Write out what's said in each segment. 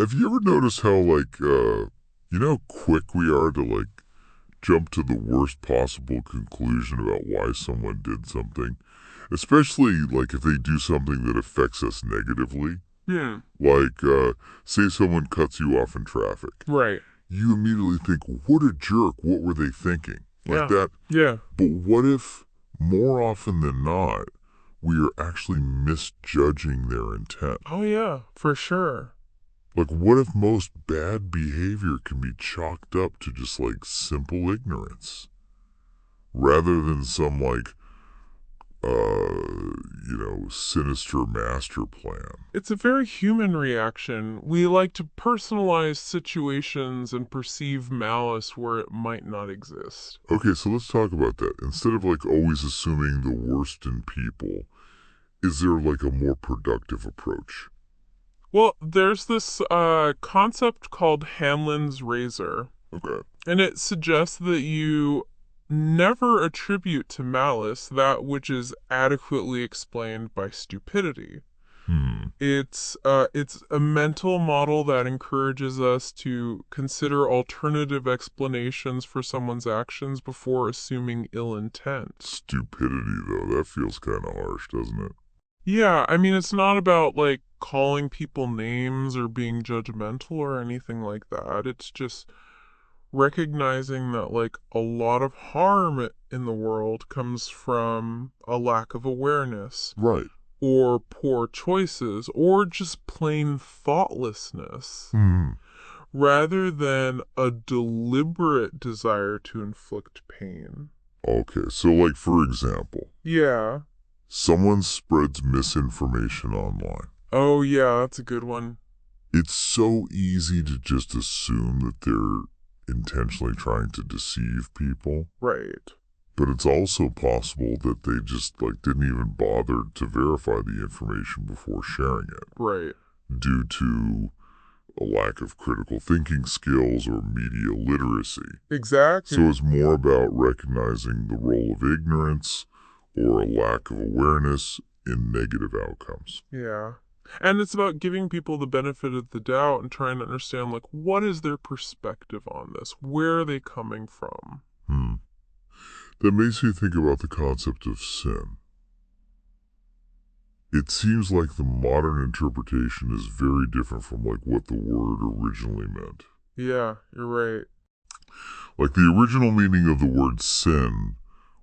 Have you ever noticed how, how quick we are to, jump to the worst possible conclusion about why someone did something? Especially, if they do something that affects us negatively. Yeah. Say someone cuts you off in traffic. Right. You immediately think, what a jerk, what were they thinking? Like Yeah. that. Yeah. But what if, more often than not, we are actually misjudging their intent? Oh, yeah, for sure. Like, what if most bad behavior can be chalked up to just, simple ignorance? Rather than some, sinister master plan. It's a very human reaction. We like to personalize situations and perceive malice where it might not exist. Okay, so let's talk about that. Instead of, always assuming the worst in people, is there, a more productive approach? Well, there's this concept called Hamlin's razor, Okay. and it suggests that you never attribute to malice that which is adequately explained by stupidity. Hmm. It's a mental model that encourages us to consider alternative explanations for someone's actions before assuming ill intent. Stupidity, though, that feels kind of harsh, doesn't it? Yeah, I mean, it's not about like calling people names or being judgmental or anything like that. It's just recognizing that like a lot of harm in the world comes from a lack of awareness Right. or poor choices or just plain thoughtlessness Hmm. rather than a deliberate desire to inflict pain. Okay, so, for example, Yeah. someone spreads misinformation online. Oh, yeah, that's a good one. It's so easy to just assume that they're intentionally trying to deceive people, Right. but it's also possible that they just, didn't even bother to verify the information before sharing it Right. due to a lack of critical thinking skills or media literacy. Exactly. So it's more about recognizing the role of ignorance or a lack of awareness in negative outcomes. Yeah. And it's about giving people the benefit of the doubt and trying to understand, like, what is their perspective on this? Where are they coming from? Hmm. That makes me think about the concept of sin. It seems like the modern interpretation is very different from what the word originally meant. Yeah, you're right. Like the original meaning of the word sin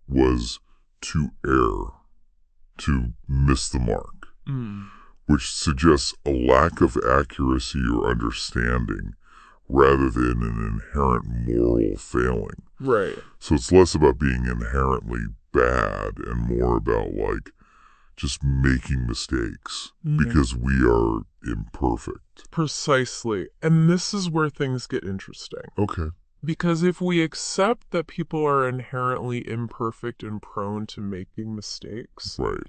was to err, to miss the mark, Mm. which suggests a lack of accuracy or understanding rather than an inherent moral failing. Right. So it's less about being inherently bad and more about just making mistakes because we are imperfect. Precisely. And this is where things get interesting. Okay. Because if we accept that people are inherently imperfect and prone to making mistakes, Right.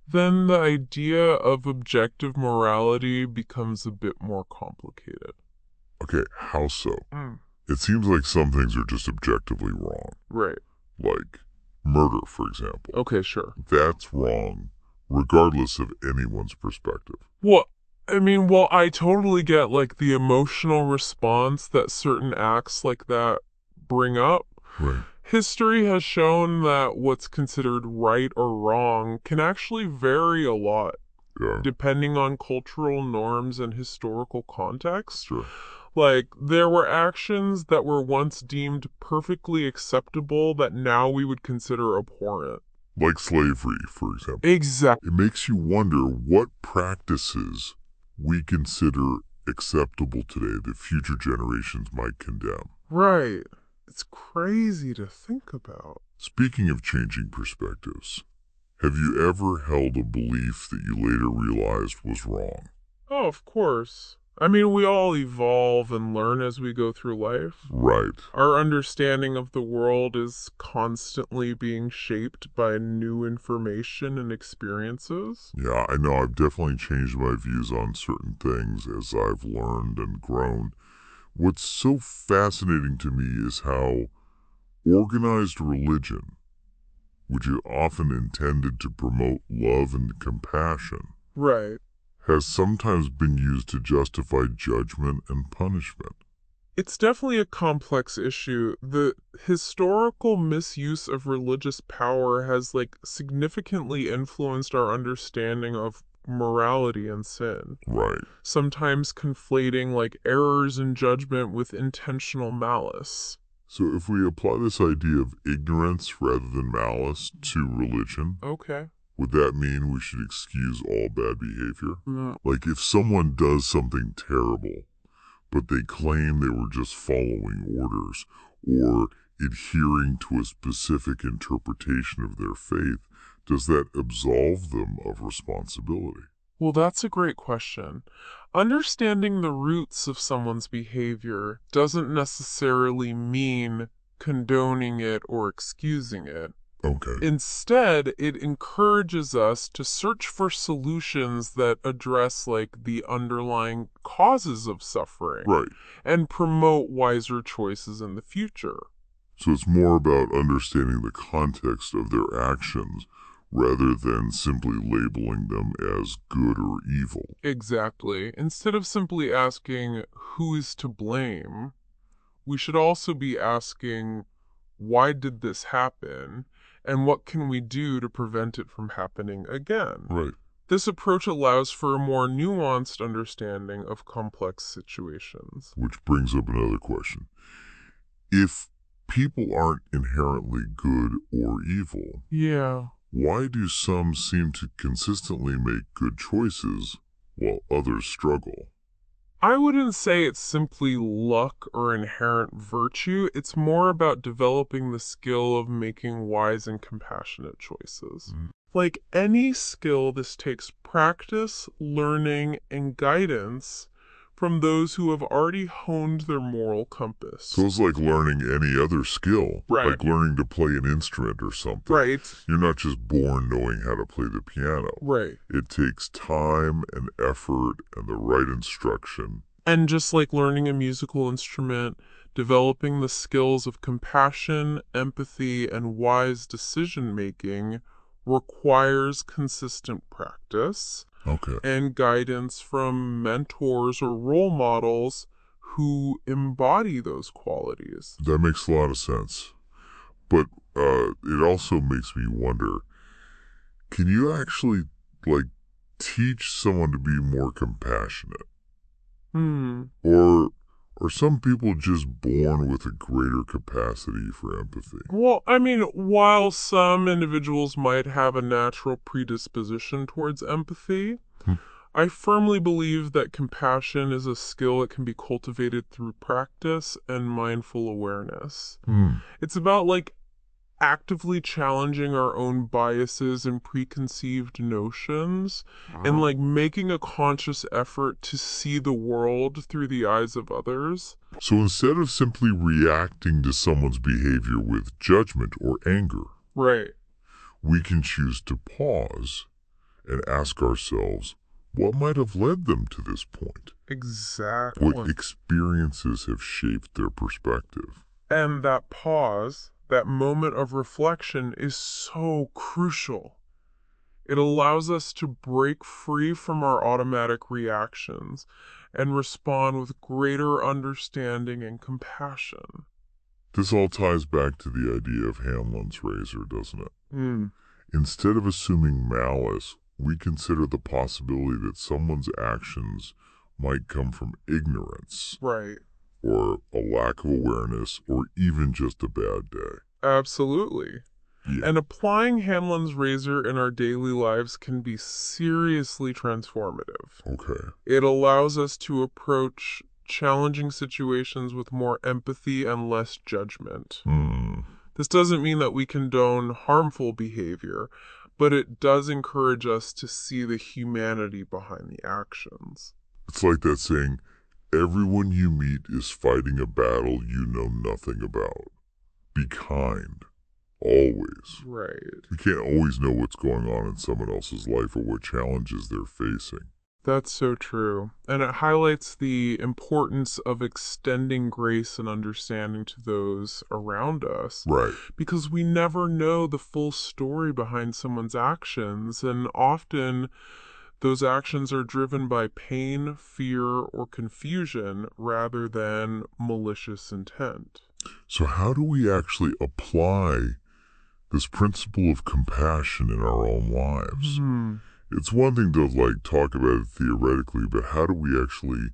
then the idea of objective morality becomes a bit more complicated. Okay, how so? Mm. It seems like some things are just objectively wrong. Right. Like murder, for example. Okay, sure. That's wrong, regardless of anyone's perspective. Well, I totally get like the emotional response that certain acts like that bring up. Right. History has shown that what's considered right or wrong can actually vary a lot Yeah, depending on cultural norms and historical context. sure. Like, there were actions that were once deemed perfectly acceptable that now we would consider abhorrent. Like slavery, for example. Exactly. It makes you wonder what practices we consider acceptable today that future generations might condemn. Right. It's crazy to think about. Speaking of changing perspectives, have you ever held a belief that you later realized was wrong? Oh, of course. We all evolve and learn as we go through life. Right. Our understanding of the world is constantly being shaped by new information and experiences. Yeah, I know I've definitely changed my views on certain things as I've learned and grown. What's so fascinating to me is how organized religion, which is often intended to promote love and compassion, Right. has sometimes been used to justify judgment and punishment. It's definitely a complex issue. The historical misuse of religious power has significantly influenced our understanding of morality and sin, Right. sometimes conflating errors in judgment with intentional malice. So if we apply this idea of ignorance rather than malice to religion, Okay. would that mean we should excuse all bad behavior? Mm. Like if someone does something terrible, but they claim they were just following orders or adhering to a specific interpretation of their faith, does that absolve them of responsibility? Well, that's a great question. Understanding the roots of someone's behavior doesn't necessarily mean condoning it or excusing it. Okay. Instead, it encourages us to search for solutions that address the underlying causes of suffering Right. and promote wiser choices in the future. So it's more about understanding the context of their actions rather than simply labeling them as good or evil. Exactly. Instead of simply asking who is to blame, we should also be asking why did this happen and what can we do to prevent it from happening again? Right. This approach allows for a more nuanced understanding of complex situations. Which brings up another question. If people aren't inherently good or evil, Yeah. why do some seem to consistently make good choices while others struggle? I wouldn't say it's simply luck or inherent virtue. It's more about developing the skill of making wise and compassionate choices. Like any skill, this takes practice, learning, and guidance from those who have already honed their moral compass. So it's like learning any other skill, Right. like learning to play an instrument or something. Right. You're not just born knowing how to play the piano. Right. It takes time and effort and the right instruction. And just like learning a musical instrument, developing the skills of compassion, empathy, and wise decision making requires consistent practice Okay. and guidance from mentors or role models who embody those qualities. That makes a lot of sense. But it also makes me wonder, can you actually, teach someone to be more compassionate? Or are some people just born with a greater capacity for empathy? Well, I mean, while some individuals might have a natural predisposition towards empathy, I firmly believe that compassion is a skill that can be cultivated through practice and mindful awareness. It's about actively challenging our own biases and preconceived notions and making a conscious effort to see the world through the eyes of others. So instead of simply reacting to someone's behavior with judgment or anger, Right. we can choose to pause and ask ourselves, what might have led them to this point? Exactly. What experiences have shaped their perspective? And that pause, that moment of reflection, is so crucial. It allows us to break free from our automatic reactions and respond with greater understanding and compassion. This all ties back to the idea of Hamlin's razor, doesn't it? Instead of assuming malice, we consider the possibility that someone's actions might come from ignorance. Right. Or a lack of awareness, or even just a bad day. Absolutely. Yeah. And applying Hamlin's razor in our daily lives can be seriously transformative. Okay. It allows us to approach challenging situations with more empathy and less judgment. This doesn't mean that we condone harmful behavior, but it does encourage us to see the humanity behind the actions. It's like that saying, everyone you meet is fighting a battle you know nothing about. Be kind. Always. Right. You can't always know what's going on in someone else's life or what challenges they're facing. That's so true. And it highlights the importance of extending grace and understanding to those around us. Right. Because we never know the full story behind someone's actions, and often Those actions are driven by pain, fear, or confusion rather than malicious intent. So how do we actually apply this principle of compassion in our own lives? It's one thing to talk about it theoretically, but how do we actually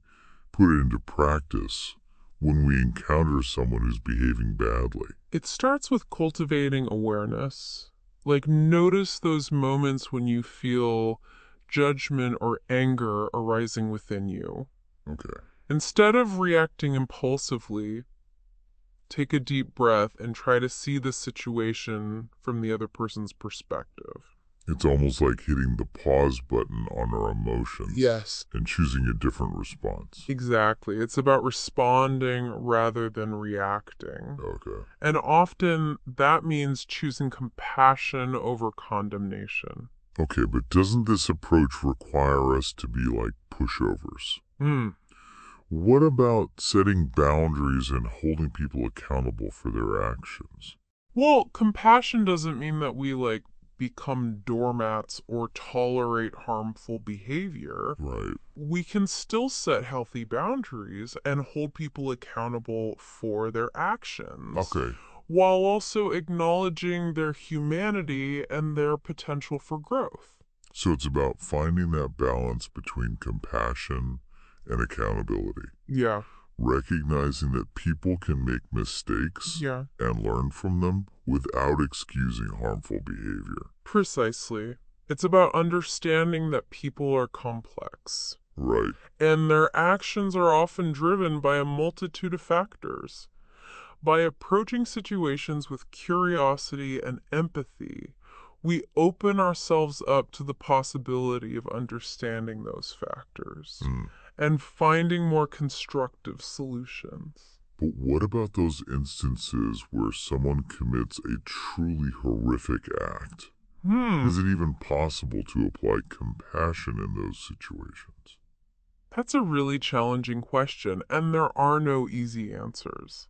put it into practice when we encounter someone who's behaving badly? It starts with cultivating awareness. Notice those moments when you feel judgment or anger arising within you. Okay. Instead of reacting impulsively, take a deep breath and try to see the situation from the other person's perspective. It's almost like hitting the pause button on our emotions. Yes. And choosing a different response. Exactly. It's about responding rather than reacting. Okay. And often that means choosing compassion over condemnation. Okay, but doesn't this approach require us to be like pushovers? What about setting boundaries and holding people accountable for their actions? Well, compassion doesn't mean that we become doormats or tolerate harmful behavior. Right. We can still set healthy boundaries and hold people accountable for their actions. Okay. While also acknowledging their humanity and their potential for growth. So it's about finding that balance between compassion and accountability. Yeah. Recognizing that people can make mistakes and learn from them without excusing harmful behavior. Precisely. It's about understanding that people are complex. Right. And their actions are often driven by a multitude of factors. By approaching situations with curiosity and empathy, we open ourselves up to the possibility of understanding those factors and finding more constructive solutions. But what about those instances where someone commits a truly horrific act? Is it even possible to apply compassion in those situations? That's a really challenging question, and there are no easy answers.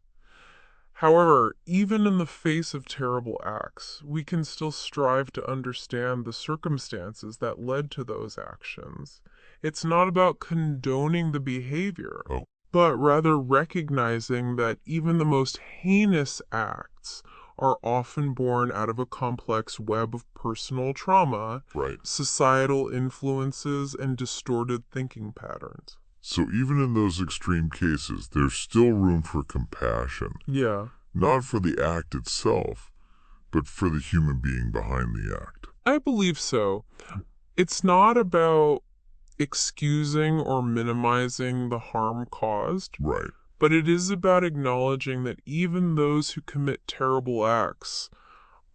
However, even in the face of terrible acts, we can still strive to understand the circumstances that led to those actions. It's not about condoning the behavior, but rather recognizing that even the most heinous acts are often born out of a complex web of personal trauma, societal influences, and distorted thinking patterns. So even in those extreme cases, there's still room for compassion. Yeah. Not for the act itself, but for the human being behind the act. I believe so. It's not about excusing or minimizing the harm caused. Right. But it is about acknowledging that even those who commit terrible acts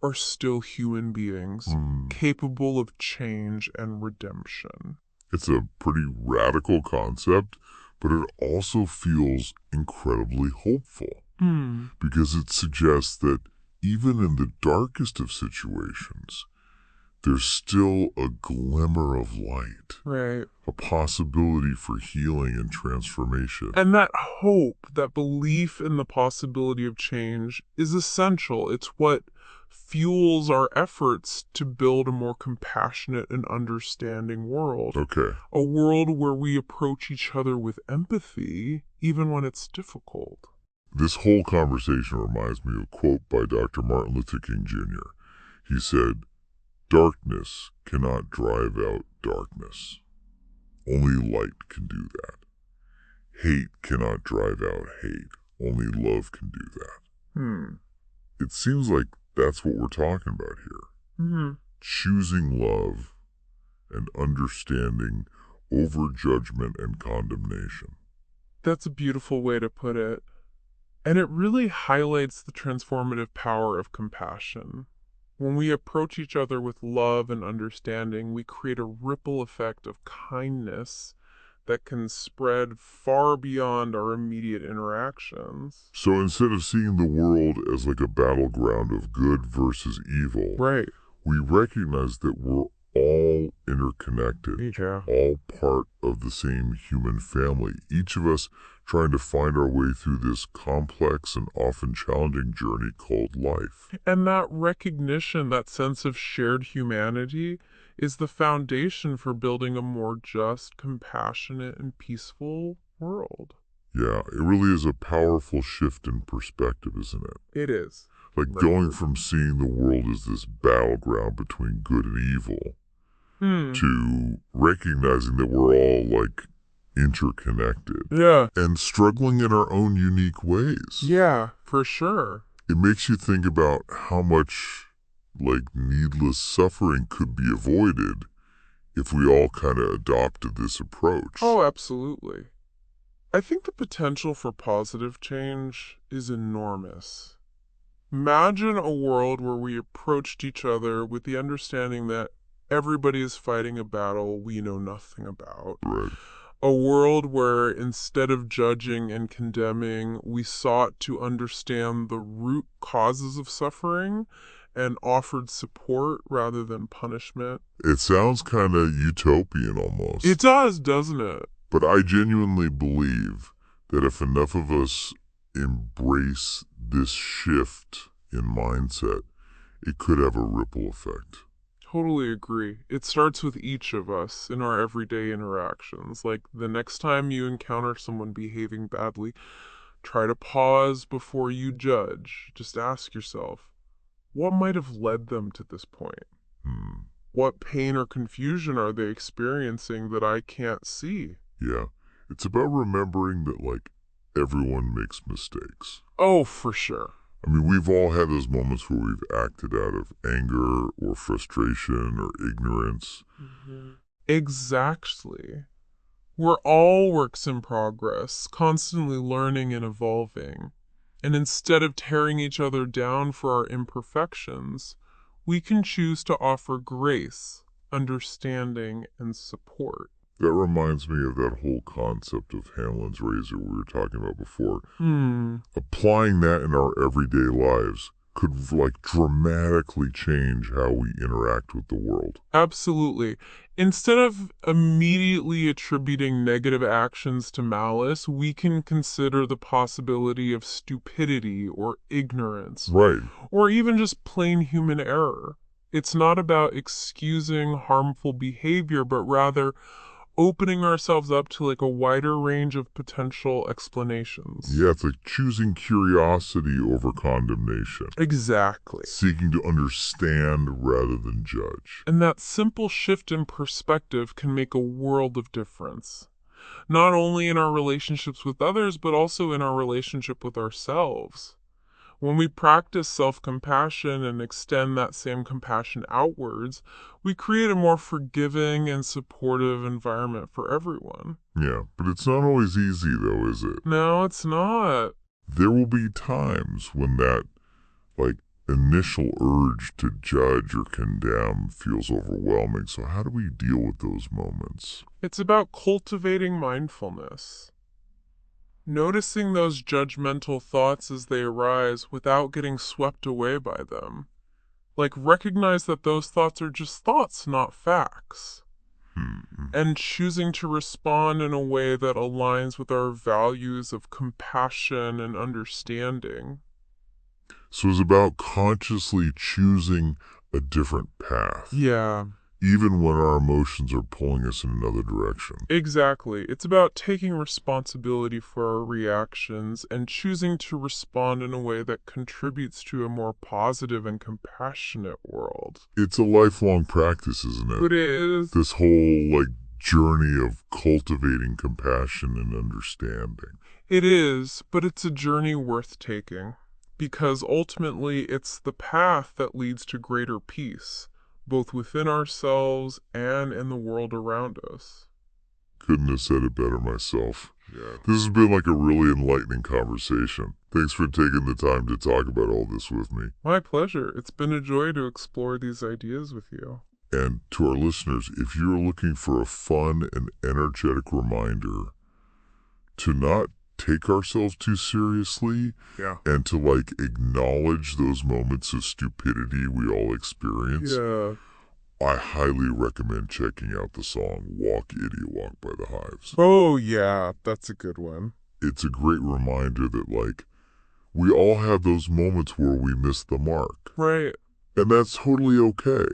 are still human beings, capable of change and redemption. It's a pretty radical concept, but it also feels incredibly hopeful. Because it suggests that even in the darkest of situations, there's still a glimmer of light. Right. A possibility for healing and transformation. And that hope, that belief in the possibility of change is essential. It's what fuels our efforts to build a more compassionate and understanding world. Okay. A world where we approach each other with empathy, even when it's difficult. This whole conversation reminds me of a quote by Dr. Martin Luther King Jr. He said, "Darkness cannot drive out darkness. Only light can do that. Hate cannot drive out hate. Only love can do that." It seems like that's what we're talking about here. Choosing love and understanding over judgment and condemnation. That's a beautiful way to put it. And it really highlights the transformative power of compassion. When we approach each other with love and understanding, we create a ripple effect of kindness that can spread far beyond our immediate interactions. So instead of seeing the world as like a battleground of good versus evil, we recognize that we're all interconnected, all part of the same human family, each of us trying to find our way through this complex and often challenging journey called life. And that recognition, that sense of shared humanity, is the foundation for building a more just, compassionate, and peaceful world. Yeah, it really is a powerful shift in perspective, isn't it? It is. Like going from seeing the world as this battleground between good and evil to recognizing that we're all like interconnected. Yeah. And struggling in our own unique ways. Yeah, for sure. It makes you think about how much like needless suffering could be avoided if we all kind of adopted this approach. Oh, absolutely. I think the potential for positive change is enormous. Imagine a world where we approached each other with the understanding that everybody is fighting a battle we know nothing about. Right. A world where instead of judging and condemning, we sought to understand the root causes of suffering and offered support rather than punishment. It sounds kind of utopian almost. It does, doesn't it? But I genuinely believe that if enough of us embrace this shift in mindset, it could have a ripple effect. Totally agree. It starts with each of us in our everyday interactions. Like the next time you encounter someone behaving badly, try to pause before you judge. Just ask yourself, what might have led them to this point? What pain or confusion are they experiencing that I can't see? Yeah, it's about remembering that, like, everyone makes mistakes. Oh, for sure. I mean, we've all had those moments where we've acted out of anger or frustration or ignorance. Exactly. We're all works in progress, constantly learning and evolving. And instead of tearing each other down for our imperfections, we can choose to offer grace, understanding, and support. That reminds me of that whole concept of Hamlin's razor we were talking about before. Applying that in our everyday lives could like dramatically change how we interact with the world. Absolutely. Instead of immediately attributing negative actions to malice, we can consider the possibility of stupidity or ignorance. Right. Or even just plain human error. It's not about excusing harmful behavior, but rather opening ourselves up to like a wider range of potential explanations. Yeah, it's like choosing curiosity over condemnation. Exactly. Seeking to understand rather than judge. And that simple shift in perspective can make a world of difference. Not only in our relationships with others, but also in our relationship with ourselves. When we practice self-compassion and extend that same compassion outwards, we create a more forgiving and supportive environment for everyone. Yeah, but it's not always easy though, is it? No, it's not. There will be times when that, like, initial urge to judge or condemn feels overwhelming. So how do we deal with those moments? It's about cultivating mindfulness. Noticing those judgmental thoughts as they arise without getting swept away by them. Like, recognize that those thoughts are just thoughts, not facts. And choosing to respond in a way that aligns with our values of compassion and understanding. So it's about consciously choosing a different path. Yeah. Even when our emotions are pulling us in another direction. Exactly. It's about taking responsibility for our reactions and choosing to respond in a way that contributes to a more positive and compassionate world. It's a lifelong practice, isn't it? It is. This whole, like, journey of cultivating compassion and understanding. It is, but it's a journey worth taking. Because ultimately, it's the path that leads to greater peace, both within ourselves and in the world around us. Couldn't have said it better myself. Yeah. This has been like a really enlightening conversation. Thanks for taking the time to talk about all this with me. My pleasure. It's been a joy to explore these ideas with you. And to our listeners, if you're looking for a fun and energetic reminder to not take ourselves too seriously and to like acknowledge those moments of stupidity we all experience, I highly recommend checking out the song Walk Idiot Walk by the Hives. Oh yeah, that's a good one. It's a great reminder that like we all have those moments where we miss the mark. Right. And that's totally okay.